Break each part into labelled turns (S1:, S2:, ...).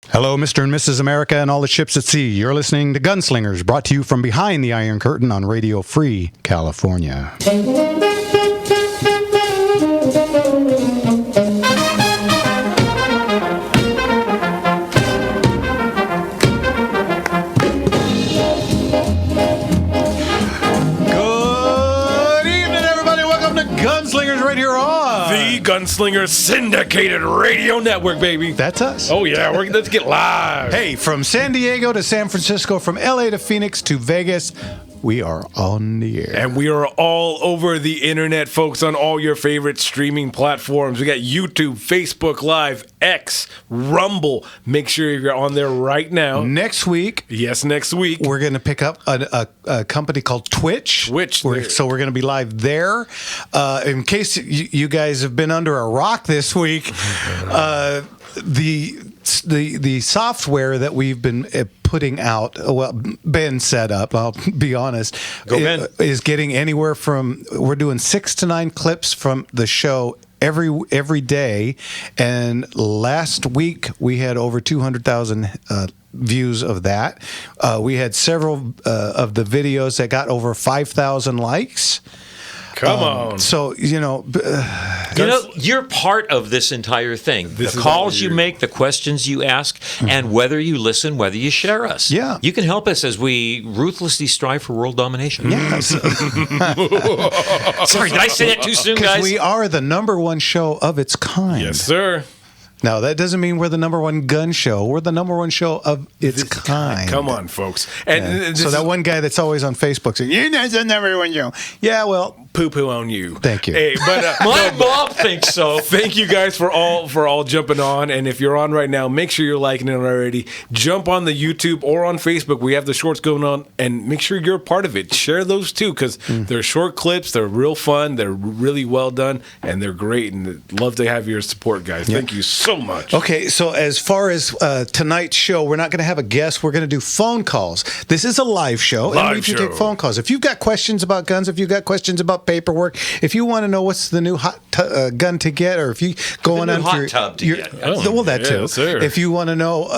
S1: Hello, Mr. and Mrs. America and all the ships at sea. You're listening to Gunslingers, brought to you from behind the Iron Curtain on Radio Free California. Gunslingers right here on
S2: the Gunslinger Syndicated Radio Network, baby.
S1: That's us.
S2: Oh, yeah. Let's get live.
S1: Hey, from San Diego to San Francisco, from LA to Phoenix to Vegas, we are on the air.
S2: And we are all over the internet, folks, on all your favorite streaming platforms. We got YouTube, Facebook Live, X, Rumble. Make sure you're on there right now.
S1: Next week.
S2: Yes, next week.
S1: We're going to pick up a company called Twitch. So we're going to be live there. In case you guys have been under a rock this week, the software that we've been putting out, been set up, I'll be honest, is getting anywhere from, we're doing 6 to 9 clips from the show every day, and last week we had over 200,000 views of that. We had several of the videos that got over 5,000 likes.
S2: Come on.
S1: So,
S3: you're part of this entire thing. The calls you make, the questions you ask, and whether you listen, whether you share us.
S1: Yeah.
S3: You can help us as we ruthlessly strive for world domination.
S1: Yes.
S3: Sorry, did I say that too soon, guys?
S1: Because we are the #1 show of its kind.
S2: Yes, sir.
S1: Now, that doesn't mean we're the #1 gun show. We're the #1 show of its kind.
S2: Come on, folks. And
S1: so that one guy that's always on Facebook saying, you're not the #1 show. Yeah, well,
S2: poo-poo on you.
S1: Thank you.
S2: Hey, but
S3: my mom thinks so.
S2: Thank you guys for all jumping on. And if you're on right now, make sure you're liking it already. Jump on the YouTube or on Facebook. We have the shorts going on, and make sure you're a part of it. Share those too, because they're short clips. They're real fun. They're really well done, and they're great. And love to have your support, guys. Thank you so much.
S1: Okay, so as far as tonight's show, we're not going to have a guest. We're going to do phone calls. This is a live show, and we can take phone calls. If you've got questions about guns, if you've got questions about paperwork, if you want to know what's the new hot gun to get, or if you going on
S3: hot tub to get.
S1: Well, that too.
S2: Sir.
S1: If you want to know,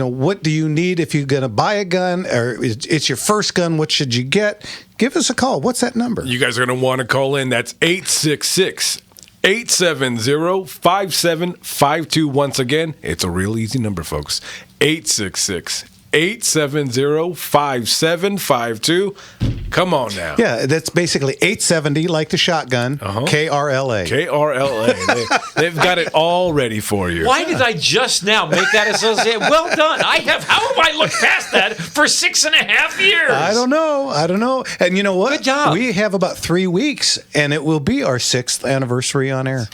S1: what do you need if you're going to buy a gun, or it's your first gun, what should you get? Give us a call. What's that number?
S2: You guys are going to want to call in. That's 866-870-5752. Once again, it's a real easy number, folks. 866-870-5752. Come on now.
S1: Yeah, that's basically 870, like the shotgun, KRLA.
S2: KRLA. They've got it all ready for you.
S3: Why did I just now make that associate? Well done. How have I looked past that for 6.5 years?
S1: I don't know. And you know what?
S3: Good job.
S1: We have about 3 weeks, and it will be our 6th anniversary on air.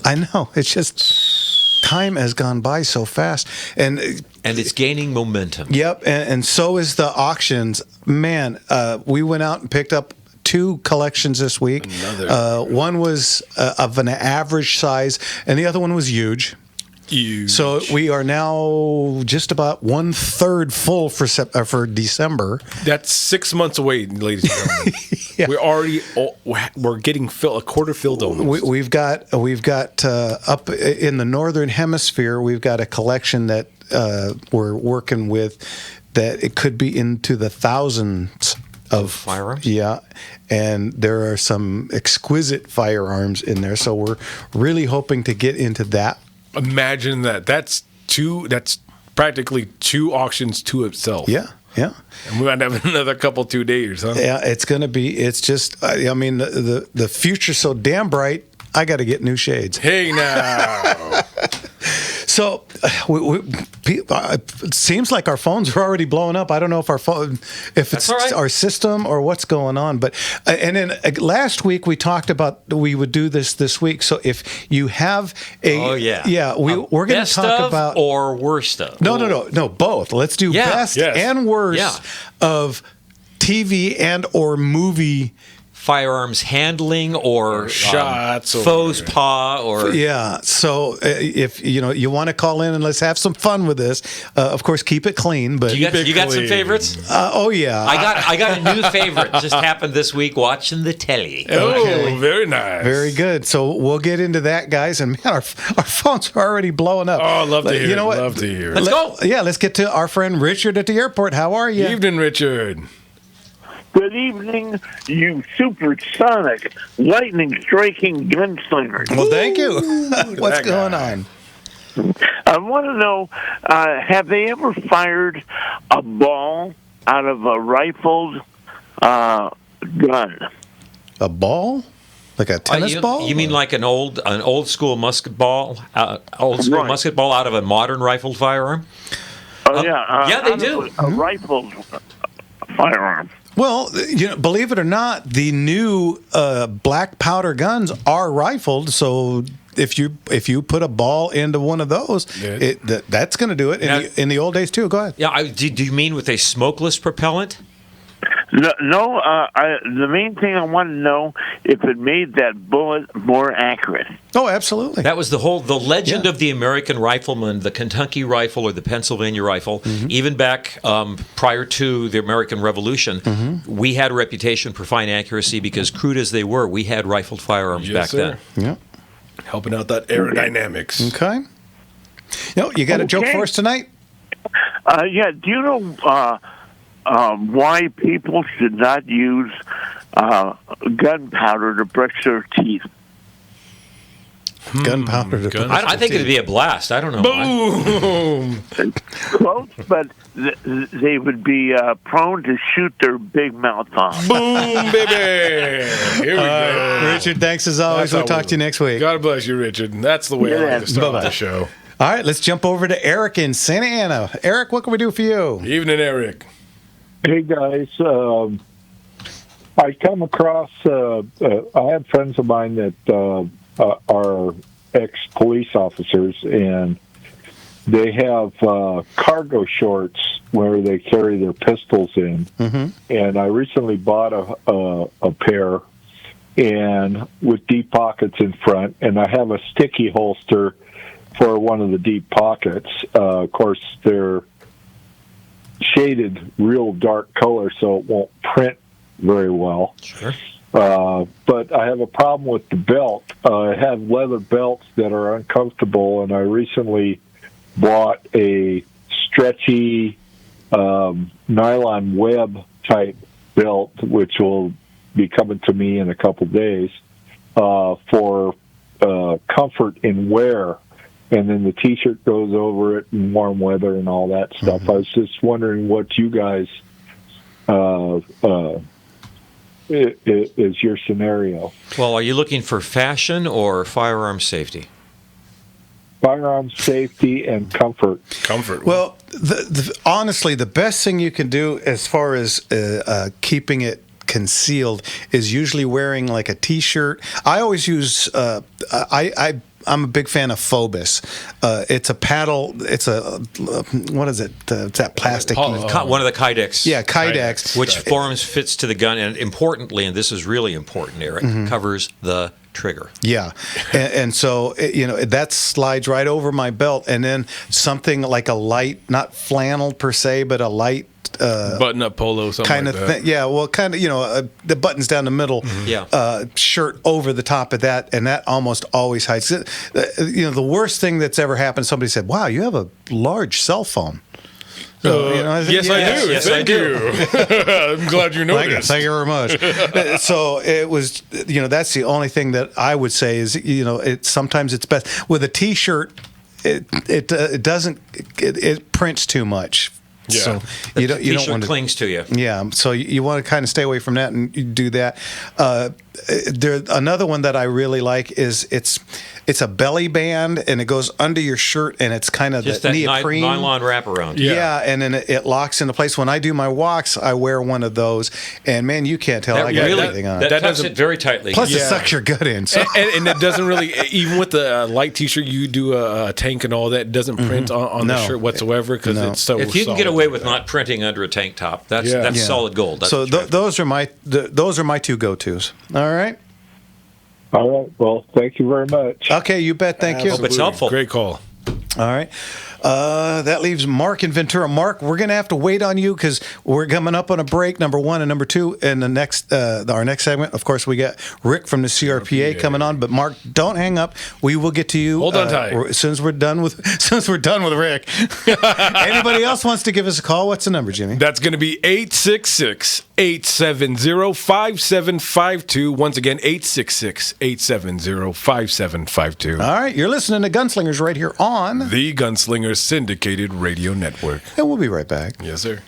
S1: I know. It's just time has gone by so fast. And
S3: it's gaining momentum.
S1: Yep, and so is the auctions. Man, we went out and picked up 2 collections this week. One was of an average size, and the other one was huge. So we are now just about 1/3 full for December.
S2: That's 6 months away, ladies and gentlemen.
S1: Yeah.
S2: We're getting a quarter filled almost.
S1: We've got up in the northern hemisphere. We've got a collection that we're working with that it could be into the thousands of
S3: firearms.
S1: Yeah, and there are some exquisite firearms in there. So we're really hoping to get into that. Imagine
S2: that. That's practically 2 auctions to itself.
S1: Yeah. And
S2: we might have another couple 2 days, huh?
S1: Yeah, it's just, the future's so damn bright, I got to get new shades.
S2: Hey, now.
S1: So it seems like our phones are already blowing up. I don't know if it's our system or what's going on. But and then last week we talked about we would do this week. So if you have we're going to talk about
S3: or worst of.
S1: No, both. Let's do best and worst of TV and or movie
S3: firearms handling or
S2: shots,
S3: faux pas, or
S1: Yeah. So if you want to call in and let's have some fun with this, of course keep it clean. But
S3: you got some favorites?
S1: Oh yeah.
S3: I got a new favorite. Just happened this week watching the telly.
S2: Oh, very nice.
S1: Very good. So we'll get into that, guys. And man, our phones are already blowing up.
S2: Oh, I love to hear
S1: You know
S2: it.
S1: what?
S2: Love to hear it.
S3: Let's go.
S1: Yeah, let's get to our friend Richard at the airport. How are you?
S2: Evening, Richard.
S4: Good evening, you supersonic, lightning-striking gunslingers.
S1: Well, thank you. What's
S2: that
S1: going
S2: guy.
S1: on?
S4: I want to know, have they ever fired a ball out of a rifled gun?
S1: A ball? Like a tennis ball?
S3: You mean like an old school musket ball?
S4: Right.
S3: Musket ball out of a modern rifled firearm? Yeah, they do.
S4: A rifled firearm.
S1: Well, believe it or not, the new black powder guns are rifled. So if you put a ball into one of those, that's going to do it. In the old days too. Go ahead.
S3: Yeah. Do you mean with a smokeless propellant?
S4: No. The main thing I want to know if it made that bullet more accurate.
S1: Oh, absolutely.
S3: That was the legend of the American rifleman, the Kentucky rifle or the Pennsylvania rifle.
S1: Mm-hmm.
S3: Even back prior to the American Revolution,
S1: Mm-hmm.
S3: we had a reputation for fine accuracy because, crude as they were, we had rifled firearms back then.
S1: Yeah.
S2: Helping out that aerodynamics.
S1: Okay. You got a joke for us tonight?
S4: Yeah. Do you know why people should not use gunpowder to brush their teeth?
S1: Gunpowder.
S3: I think it'd be a blast. I don't know why.
S2: Boom!
S4: Close, but they would be prone to shoot their big mouth off.
S2: Boom, baby! Here we go.
S1: Richard, thanks as always.
S2: That's
S1: We'll
S2: how
S1: talk to you next week.
S2: God bless you, Richard. That's the way I like to start
S1: Bye-bye.
S2: the show.
S1: All right, let's jump over to Eric in Santa Ana. Eric, what can we do for you?
S2: Evening, Eric.
S5: Hey guys, I come across. I have friends of mine that are ex-police officers, and they have cargo shorts where they carry their pistols in. Mm-hmm. And I recently bought a pair, and with deep pockets in front, and I have a sticky holster for one of the deep pockets. Of course, they're shaded real dark color, so it won't print very well.
S3: Sure.
S5: But I have a problem with the belt. I have leather belts that are uncomfortable, and I recently bought a stretchy nylon web type belt, which will be coming to me in a couple days, for comfort in wear. And then the T-shirt goes over it in warm weather and all that stuff. Mm-hmm. I was just wondering what you guys is your scenario.
S3: Well, are you looking for fashion or firearm safety?
S5: Firearm safety and comfort.
S2: Comfort.
S1: Well, honestly, the best thing you can do as far as keeping it concealed is usually wearing like a T-shirt. I always use I'm a big fan of Phobos. It's a paddle. It's a what is it? It's that plastic.
S3: One of the Kydex.
S1: Yeah, Kydex.
S3: Which fits to the gun, and importantly, and this is really important, Eric, covers the trigger.
S1: Yeah, and so that slides right over my belt, and then something like a light, not flannel per se, but a light.
S2: Button-up polo, something
S1: kind
S2: like
S1: of
S2: that.
S1: thing. Yeah, well, kind of, the buttons down the middle.
S3: Yeah.
S1: Shirt over the top of that, and that almost always hides it. The worst thing that's ever happened, somebody said, wow, you have a large cell phone. So,
S2: yes, I do.
S3: Yes,
S2: Thank
S3: I
S2: you. I'm glad you noticed.
S1: Thank you very much. So it was, that's the only thing that I would say is, sometimes it's best with a T-shirt. It doesn't. It prints too much.
S2: Yeah.
S1: So you don't want to
S3: clings to you.
S1: Yeah, so you want to kind of stay away from that and you do that. Another one that I really like is it's a belly band and it goes under your shirt and it's kind of
S3: Just
S1: the
S3: that
S1: neoprene
S3: nylon wraparound.
S1: Yeah, and then it locks into place. When I do my walks, I wear one of those, and man, you can't tell I got anything on.
S3: That tucks it very tightly.
S1: Plus, it sucks your gut in. So.
S2: And it doesn't really, even with the light T-shirt, you do a tank and all that. It doesn't print on the shirt whatsoever because it's so.
S3: If you can get
S2: solid
S3: away with not printing under a tank top, that's solid gold. That's
S1: so those are my two go-tos. All right.
S5: All right. Well, thank you very much.
S1: Okay, you bet. Thank you.
S3: Hope it's helpful.
S2: Great call.
S1: All right. That leaves Mark in Ventura. Mark, we're going to have to wait on you because we're coming up on a break, number one and number two. And the next, our next segment, of course, we got Rick from the CRPA coming on. But Mark, don't hang up. We will get to you.
S2: Hold on tight.
S1: As soon as we're done with Rick. Anybody else wants to give us a call? What's the number, Jimmy?
S2: That's going to be 866-870-5752. Once again, 866-870-5752.
S1: All right. You're listening to Gunslingers right here on
S2: the Gunslinger Syndicated Radio Network.
S1: And we'll be right back.
S2: Yes, sir.